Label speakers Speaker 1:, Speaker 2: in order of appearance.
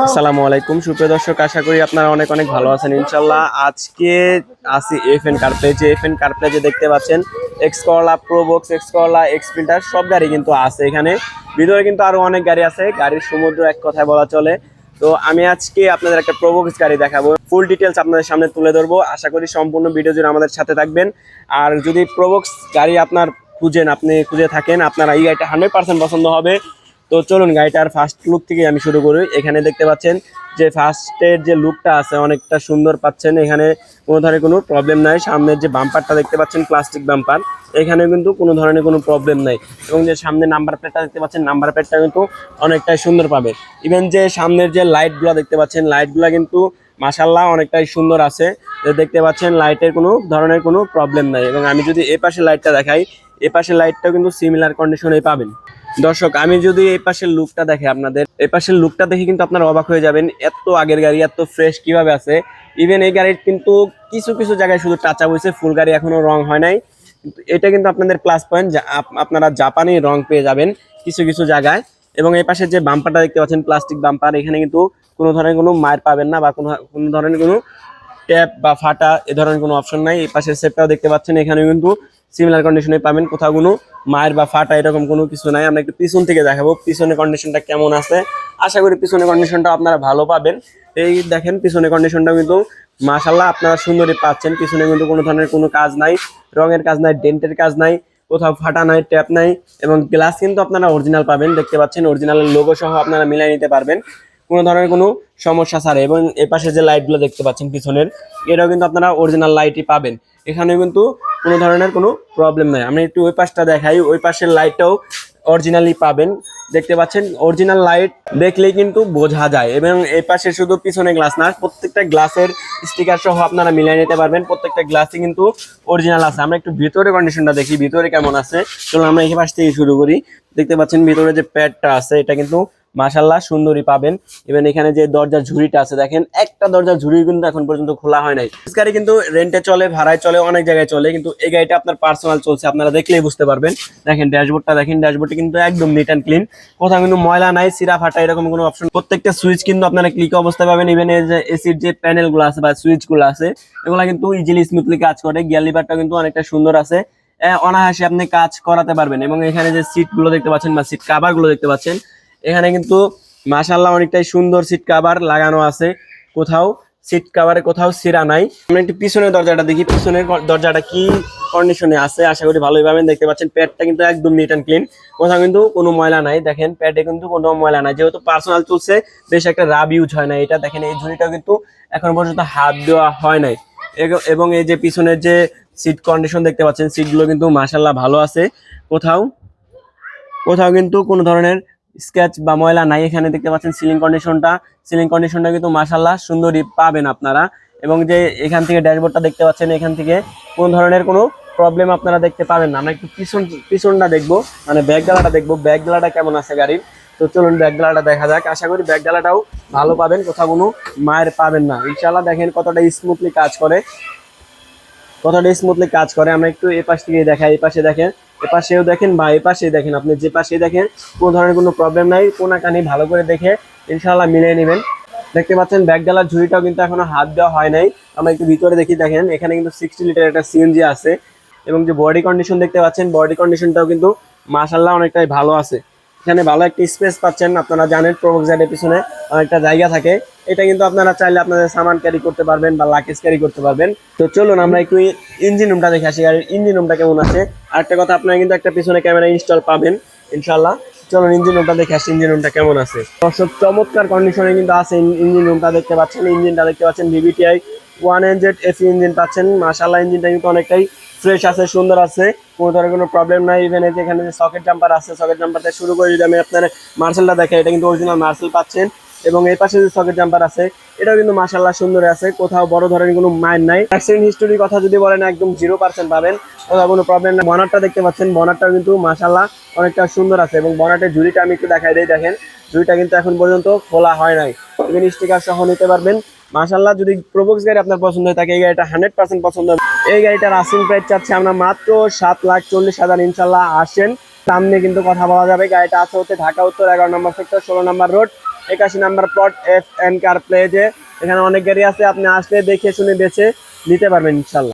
Speaker 1: আসসালামু আলাইকুম সুপ্রিয় দর্শক, আশা করি আপনারা অনেক অনেক ভালো আছেন ইনশাল্লাহ। আজকে আসি এফএন কার প্লেজে। এফএন কার প্লেজে দেখতে পাচ্ছেন X Corolla, Probox, X Corolla, x Sprinter সব গাড়ি কিন্তু আছে এখানে। ভিতরে কিন্তু আরো অনেক গাড়ি আছে, গাড়ির সমুদ্র এক কথায় বলা চলে। তো আমি আজকে আপনাদের একটা প্রোবক্স গাড়ি দেখাবো, ফুল ডিটেলস আপনাদের সামনে তুলে ধরবো। আশা করি সম্পূর্ণ ভিডিও জুড়ে আমাদের সাথে থাকবেন। আর যদি প্রোবক্স গাড়ি আপনার খুঁজে থাকেন, আপনারা এই গাড়িটা 100% পছন্দ হবে। তো চলুন গাড়িটার ফার্স্ট লুক থেকে আমি শুরু করি। এখানে দেখতে পাচ্ছেন যে ফার্স্টের যে লুকটা আছে অনেকটা সুন্দর পাচ্ছেন। এখানে কোনো ধরনের কোনো প্রবলেম নাই। সামনের যে বাম্পারটা দেখতে পাচ্ছেন প্লাস্টিক বাম্পার, এখানে কিন্তু কোনো ধরনের কোনো প্রবলেম নাই। এবং যে সামনে নাম্বার প্লেটটা দেখতে পাচ্ছেন, নাম্বার প্লেটটা কিন্তু অনেকটাই সুন্দর পাবে। ইভেন যে সামনের যে লাইটগুলো দেখতে পাচ্ছেন, লাইটগুলো কিন্তু মাশাআল্লাহ অনেকটাই সুন্দর আছে। দেখতে পাচ্ছেন লাইটের কোনো ধরনের কোনো প্রবলেম নাই। এবং আমি যদি এই পাশে লাইটটা দেখাই, এই পাশের লাইটটাও কিন্তু সিমিলার কন্ডিশনে পাবেন। দর্শক, আমি যদি এই পাশের লুকটা দেখে আপনাদের, এই পাশের লুকটা দেখে কিন্তু আপনারা অবাক হয়ে যাবেন, এত আগের গাড়ি এত ফ্রেশ কিভাবে আছে। ইভেন এই গাড়ির কিন্তু কিছু কিছু জায়গায় শুধু টাচ আপ হয়েছে, ফুল গাড়ি এখনো রং হয় নাই। কিন্তু এটা কিন্তু আপনাদের প্লাস পয়েন্ট, আপনারা জাপানি রং পেয়ে যাবেন কিছু কিছু জায়গায়। এবং এই পাশের যে বাম্পারটা দেখতে পাচ্ছেন প্লাস্টিক বাম্পার, এখানে কিন্তু কোনো ধরনের কোনো মার পাবেন না, বা কোনো ধরনের কোনো ট্যাপ বা ফাটা এ ধরনের কোনো অপশন নাই। এই পাশের সেটটাও দেখতে পাচ্ছেন, এখানে কিন্তু সিমিলার কন্ডিশনে পাবেন, কোথাও কোনো মায়ের বা ফাটা এরকম কোনো কিছু নাই। আমরা একটু পিছন থেকে দেখাবো পিছনের কন্ডিশনটা কেমন আছে। আশা করি পিছনের কন্ডিশনটা আপনারা ভালো পাবেন। এই দেখেন পিছনের কন্ডিশনটা কিন্তু মাশাআল্লাহ আপনারা সুন্দরই পাচ্ছেন। পিছনে কিন্তু কোনো ধরনের কোনো কাজ নাই, রঙের কাজ নাই, ডেন্টের কাজ নাই, কোথাও ফাটা নাই, ট্যাপ নাই। এবং গ্লাস কিন্তু আপনারা অরিজিনাল পাবেন, দেখতে পাচ্ছেন অরিজিনালের লোগো সহ আপনারা মিলাই নিতে পারবেন কোনো ধরনের কোনো সমস্যা ছাড়া। এবং এই পাশে যে লাইটগুলো দেখতে পাচ্ছেন পিছনের, এটাও কিন্তু আপনারা অরিজিনাল লাইটই পাবেন। এখানে কিন্তু কোনো ধরনের কোনো প্রবলেম নাই। আমি একটু ওই পাশটা দেখাই, ওই পাশের লাইটটাও অরিজিনালি পাবেন। দেখতে পাচ্ছেন অরিজিনাল লাইট দেখলেই কিন্তু বোঝা যায়। এবং এই পাশে শুধু পিছনে গ্লাস না, প্রত্যেকটা গ্লাসের স্টিকার সহ আপনারা মিলিয়ে নিতে পারবেন। প্রত্যেকটা গ্লাসই কিন্তু অরিজিনাল আছে। আমরা একটু ভিতরে কন্ডিশনটা দেখি, ভিতরে কেমন আছে। চলুন আমরা এই পাশ থেকে শুরু করি। দেখতে পাচ্ছেন ভিতরে যে প্যাডটা আছে, এটা কিন্তু মাশাআল্লাহ সুন্দরই পাবেন। ইভেন এখানে যে দরজার ঝুড়িটা আছে, দেখেন একটা দরজার ঝুড়ি কিন্তু এখন পর্যন্ত খোলা হয় নাই। গাড়ি কিন্তু রেন্টে চলে, ভাড়ায় চলে, অনেক জায়গায় চলে, কিন্তু এই গাড়িটা আপনার পার্সোনাল চলছে, আপনারা দেখলেই বুঝতে পারবেন। দেখেন ড্যাশবোর্ডটা, দেখেন ড্যাশবোর্ডটা কিন্তু একদম নিট অ্যান্ড ক্লিন, কোথাও কিন্তু ময়লা নাই, সিরা ফাটা এরকম কোনো অপশন। প্রত্যেকটা সুইচ কিন্তু আপনারা ক্লিক অবস্থায় পাবেন। ইভেন এই যে এসির যে প্যানেলগুলো আছে বা সুইচগুলো আছে, এগুলো কিন্তু ইজিলি স্মুথলি কাজ করে। গিয়ার লিভারটা কিন্তু অনেকটা সুন্দর আছে, অনায়াসে আপনি কাজ করাতে পারবেন। এবং এখানে যে সিটগুলো দেখতে পাচ্ছেন বা সিট কাভারগুলো দেখতে পাচ্ছেন, এখানে কিন্তু মাশাআল্লাহ অনেকটাই সুন্দর সিট কভার লাগানো আছে, কোথাও সিট কভারে কোথাও ছিঁড়া নাই। আমরা একটু পিছনের দরজাটা দেখি, পিছনের দরজাটা কি কন্ডিশনে আছে। আশা করি ভালোই পাবেন। দেখতে পাচ্ছেন প্যাডটা কিন্তু একদম নিট অ্যান্ড ক্লিন, কোথাও কিন্তু কোনো ময়লা নাই। দেখেন প্যাডে কিন্তু কোনো ময়লা নাই, যেহেতু পার্সোনাল চলছে বেশ একটা রাব ইউজ হয় না এটা। দেখেন এই ঝুড়িটাও কিন্তু এখন পর্যন্ত হাত দেওয়া হয় নাই। এবং এই যে পিছনের যে সিট কন্ডিশন দেখতে পাচ্ছেন, সিটগুলো কিন্তু মাশাআল্লাহ ভালো আছে, কোথাও কোথাও কিন্তু কোনো ধরনের স্ক্র্যাচ বা ময়লা নাই। এখানে দেখতে পাচ্ছেন সিলিং কন্ডিশনটা কিন্তু মাশাআল্লাহ সুন্দরই পাবেন আপনারা। এবং যে এখান থেকে ড্যাশবোর্ডটা দেখতে পাচ্ছেন, এখান থেকে কোনো ধরনের কোনো প্রবলেম আপনারা দেখতে পাবেন না। আমরা একটু পিছনটা দেখবো, মানে ব্যাক ডালাটা দেখবো, ব্যাক ডালাটা কেমন আছে গাড়ির। তো চলুন ব্যাক ডালাটা দেখা যাক। আশা করি ব্যাক ডালাটাও ভালো পাবেন, কোথাও কোনো মায়ের পাবেন না ইনশাআল্লাহ। দেখেন কতটা স্মুথলি কাজ করে, আমরা একটু এই পাশ থেকে দেখাই। এই পাশে দেখেন, এপাশেও দেখেন বা এই পাশেই দেখেন, আপনি যে পাশেই দেখেন কোনো ধরনের কোনো প্রবলেম নাই। কোনাকানি ভালো করে দেখে ইনশাআল্লাহ মিলিয়ে নেবেন। দেখতে পাচ্ছেন ব্যাক ডালার ঝুড়িটাও কিন্তু এখনো হাত দেওয়া হয় নাই। আমরা একটু ভিতরে দেখি, দেখেন এখানে কিন্তু 60 লিটার একটা সিএনজি আছে। এবং যে বডি কন্ডিশন দেখতে পাচ্ছেন, বডি কন্ডিশনটাও কিন্তু মাশাআল্লাহ অনেকটাই ভালো আছে। এখানে ভালো একটা স্পেস পাচ্ছেন। আপনারা জানেন প্রোবক্সের পিছনে অনেকটা জায়গা থাকে, এটা কিন্তু আপনারা চাইলে আপনাদের সামান ক্যারি করতে পারবেন বা লাগেজ ক্যারি করতে পারবেন। তো চলুন আমরা একটু ইঞ্জিন রুমটা দেখে আসি, গাড়ির ইঞ্জিন রুমটা কেমন আছে। আর একটা কথা, আপনারা কিন্তু একটা পিছনে ক্যামেরা ইনস্টল পাবেন ইনশাআল্লাহ। চলুন ইঞ্জিন রুমটা দেখে আসি, ইঞ্জিন রুমটা কেমন আছে। দর্শক, চমৎকার কন্ডিশনে কিন্তু আছে ইঞ্জিন রুমটা। দেখতে পাচ্ছেন ইঞ্জিনটা দেখতে পাচ্ছেন VVTi 1NZ এসি ইঞ্জিন পাচ্ছেন। মাশাআল্লাহ ইঞ্জিনটা কিন্তু অনেকটাই ফ্রেশ আছে, সুন্দর আছে, কোনো ধরনের কোনো প্রবলেম নাই। ইভেন এই যে এখানে যে সকেট জাম্পার আছে, সকেট জাম্পার থেকে শুরু করে যদি আমি আপনার মার্সেলটা দেখাই, এটা কিন্তু অরিজিনাল মার্সেল পাচ্ছেন। এবং এই পাশে যে সকেট জাম্পার আছে, এটাও কিন্তু মাশাআল্লাহ সুন্দর আছে, কোথাও বড় ধরনের কোনো মাইন নাই। অ্যাক্সিডেন্ট হিস্টোরির কথা যদি বলেন, একদম 0% পাবেন, কোথাও কোনো প্রবলেম না। বনারটা দেখতে পাচ্ছেন, বনারটাও কিন্তু মাশাআল্লাহ অনেকটা সুন্দর আছে। এবং বনারের ঝুড়িটা আমি একটু দেখাই দিই, দেখেন ঝুড়িটা কিন্তু এখন পর্যন্ত খোলা হয় নাই। ইভেন স্টিকার সহ নিতে পারবেন মাশাআল্লাহ। যদি প্রোবক্স গাড়ি আপনার পছন্দ হয় থাকে, এই গাড়িটা 100% পছন্দ হবে। এই গাড়িটার আস্কিং প্রাইস চাচ্ছি আমরা মাত্র 7,40,000। ইনশাআল্লাহ আসেন, সামনে কিন্তু কথা বলা যাবে। গাড়িটা আছে হচ্ছে ঢাকা উত্তর 11 number sector 16 number road, 81 number plot F N car প্লেজে। এখানে অনেক গাড়ি আছে, আপনি আসলে দেখে শুনে বেছে নিতে পারবেন ইনশাল্লাহ।